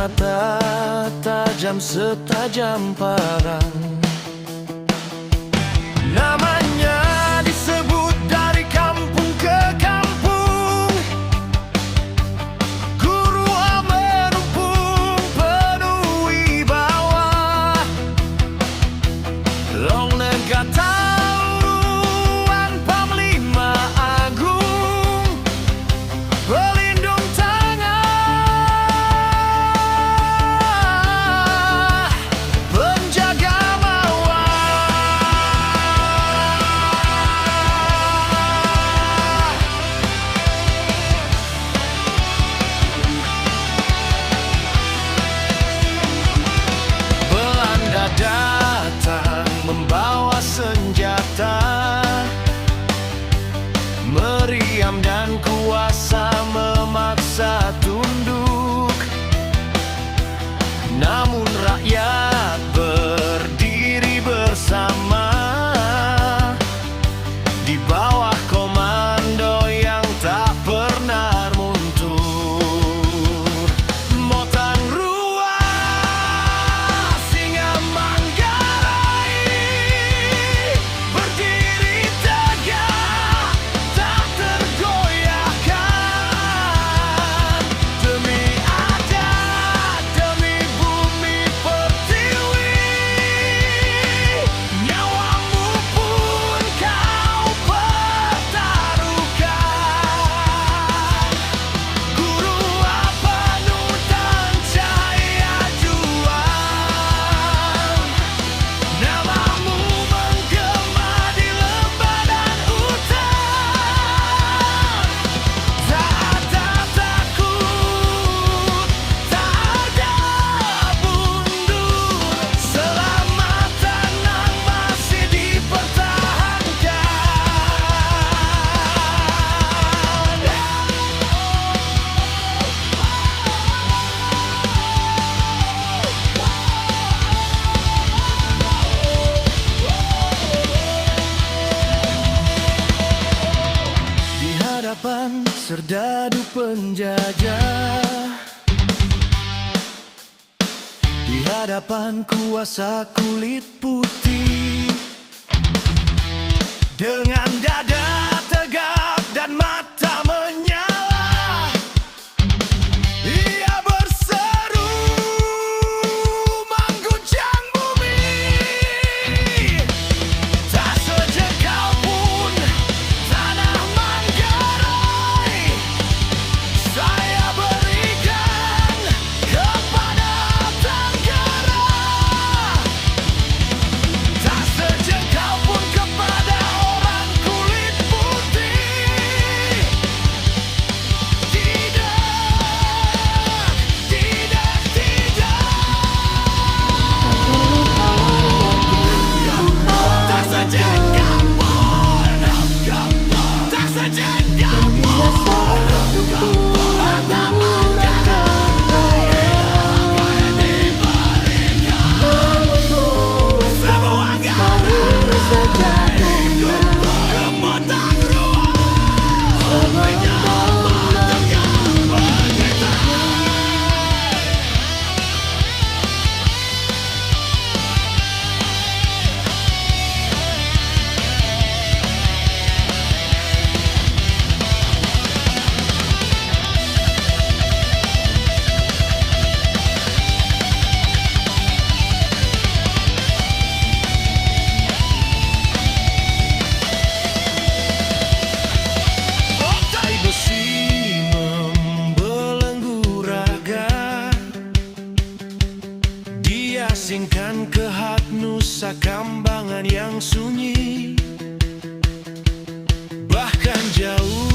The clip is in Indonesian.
mata tajam setajam parang. Namanya disebut dari kampung ke kampung, guru menumpung penuh wibawa. Long negata datang membawa senjata, meriam dan kuasa memaksa tunduk. Namun rakyat berdiri bersama di bawah komando yang tak pernah mundur. Serdadu penjajah, di hadapan kuasa kulit putih, dengan dada tegap dan mata menyala, ia berseru mengguncang bumi. Tak sejengkal pun tanah Manggarai saya berikan kepada Tenggara. Tak sejengkal pun kepada orang kulit putih. Tidak, tidak, tidak. Tak sejengkal pun, tak sejengkal pun. Asingkan ke hak Nusa Kambangan yang sunyi, bahkan jauh